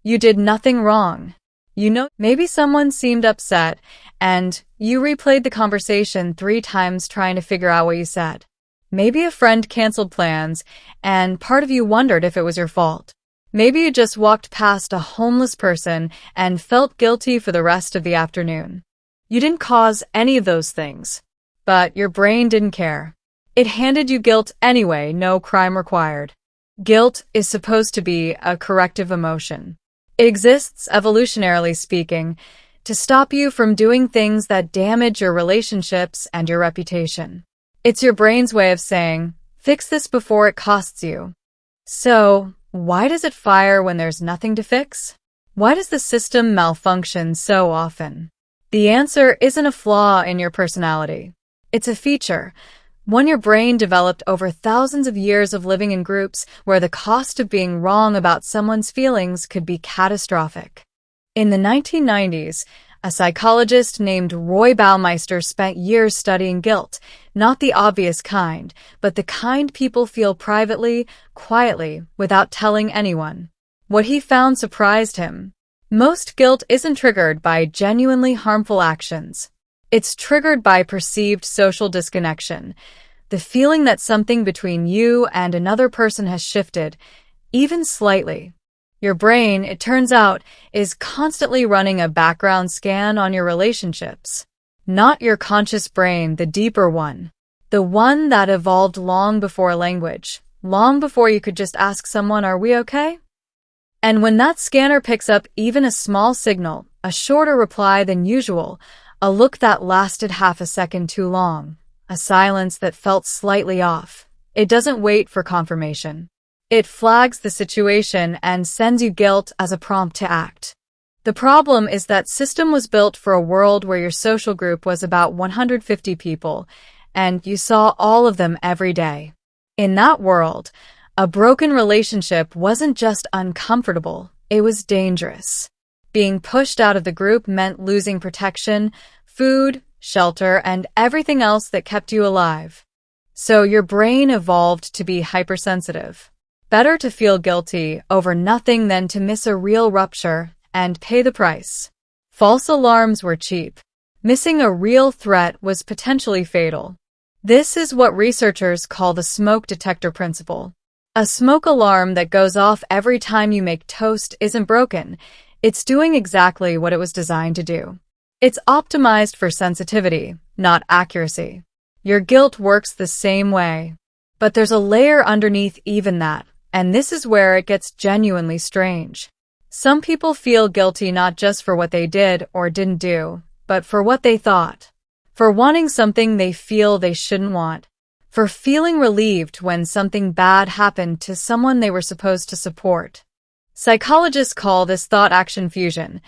You did nothing wrong. Maybe someone seemed upset, and you replayed the conversation 3 times trying to figure out what you said. Maybe a friend canceled plans, and part of you wondered if it was your fault. Maybe you just walked past a homeless person and felt guilty for the rest of the afternoon. You didn't cause any of those things, but your brain didn't care. It handed you guilt anyway, no crime required. Guilt is supposed to be a corrective emotion. It exists, evolutionarily speaking, to stop you from doing things that damage your relationships and your reputation. It's your brain's way of saying, fix this before it costs you. So, why does it fire when there's nothing to fix? Why does the system malfunction so often? The answer isn't a flaw in your personality. It's a feature, one your brain developed over thousands of years of living in groups where the cost of being wrong about someone's feelings could be catastrophic. In the 1990s, a psychologist named Roy Baumeister spent years studying guilt, not the obvious kind, but the kind people feel privately, quietly, without telling anyone. What he found surprised him. Most guilt isn't triggered by genuinely harmful actions. It's triggered by perceived social disconnection, the feeling that something between you and another person has shifted, even slightly. Your brain, it turns out, is constantly running a background scan on your relationships. Not your conscious brain, the deeper one. The one that evolved long before language, long before you could just ask someone, "Are we okay?" And when that scanner picks up even a small signal, a shorter reply than usual, a look that lasted half a second too long, a silence that felt slightly off, it doesn't wait for confirmation. It flags the situation and sends you guilt as a prompt to act. The problem is that system was built for a world where your social group was about 150 people, and you saw all of them every day. In that world, a broken relationship wasn't just uncomfortable, it was dangerous. Being pushed out of the group meant losing protection, food, shelter, and everything else that kept you alive. So your brain evolved to be hypersensitive. Better to feel guilty over nothing than to miss a real rupture and pay the price. False alarms were cheap. Missing a real threat was potentially fatal. This is what researchers call the smoke detector principle. A smoke alarm that goes off every time you make toast isn't broken. It's doing exactly what it was designed to do. It's optimized for sensitivity, not accuracy. Your guilt works the same way. But there's a layer underneath even that, and this is where it gets genuinely strange. Some people feel guilty not just for what they did or didn't do, but for what they thought. For wanting something they feel they shouldn't want. For feeling relieved when something bad happened to someone they were supposed to support. Psychologists call this thought-action fusion,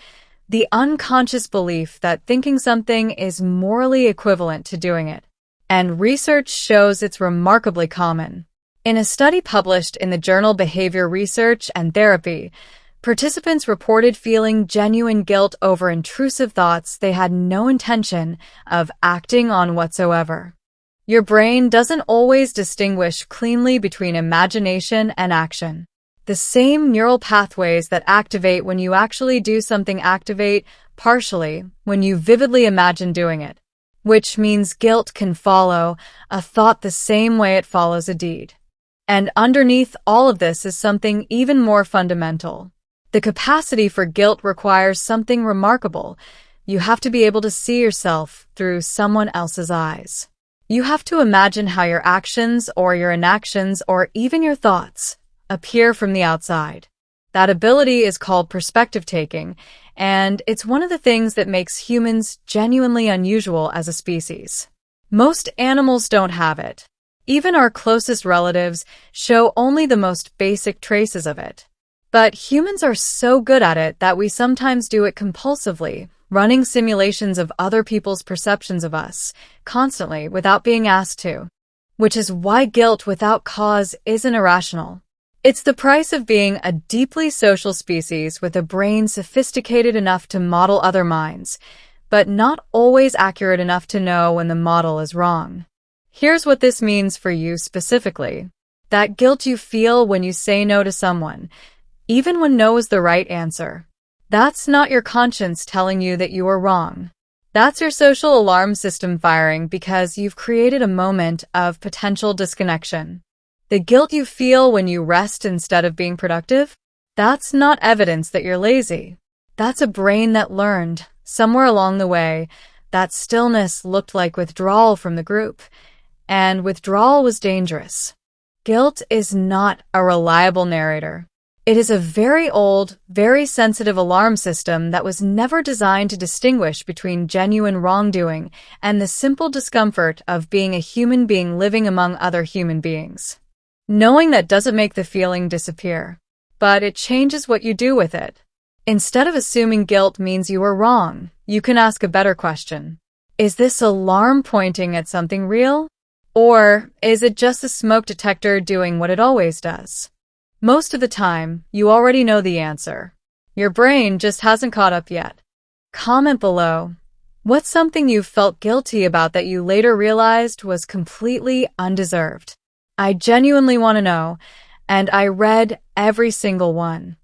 the unconscious belief that thinking something is morally equivalent to doing it. And research shows it's remarkably common. In a study published in the journal Behavior Research and Therapy, participants reported feeling genuine guilt over intrusive thoughts they had no intention of acting on whatsoever. Your brain doesn't always distinguish cleanly between imagination and action. The same neural pathways that activate when you actually do something activate partially when you vividly imagine doing it, which means guilt can follow a thought the same way it follows a deed. And underneath all of this is something even more fundamental. The capacity for guilt requires something remarkable. You have to be able to see yourself through someone else's eyes. You have to imagine how your actions or your inactions or even your thoughts appear from the outside. That ability is called perspective taking, and it's one of the things that makes humans genuinely unusual as a species. Most animals don't have it. Even our closest relatives show only the most basic traces of it. But humans are so good at it that we sometimes do it compulsively, running simulations of other people's perceptions of us, constantly without being asked to. Which is why guilt without cause isn't irrational. It's the price of being a deeply social species with a brain sophisticated enough to model other minds, but not always accurate enough to know when the model is wrong. Here's what this means for you specifically. That guilt you feel when you say no to someone. even when no is the right answer. That's not your conscience telling you that you were wrong. That's your social alarm system firing because you've created a moment of potential disconnection. The guilt you feel when you rest instead of being productive? That's not evidence that you're lazy. That's a brain that learned, somewhere along the way, that stillness looked like withdrawal from the group, and withdrawal was dangerous. Guilt is not a reliable narrator. It is a very old, very sensitive alarm system that was never designed to distinguish between genuine wrongdoing and the simple discomfort of being a human being living among other human beings. Knowing that doesn't make the feeling disappear, but it changes what you do with it. Instead of assuming guilt means you were wrong, you can ask a better question. Is this alarm pointing at something real? Or is it just a smoke detector doing what it always does? Most of the time, you already know the answer. Your brain just hasn't caught up yet. Comment below. What's something you felt guilty about that you later realized was completely undeserved? I genuinely want to know, and I read every single one.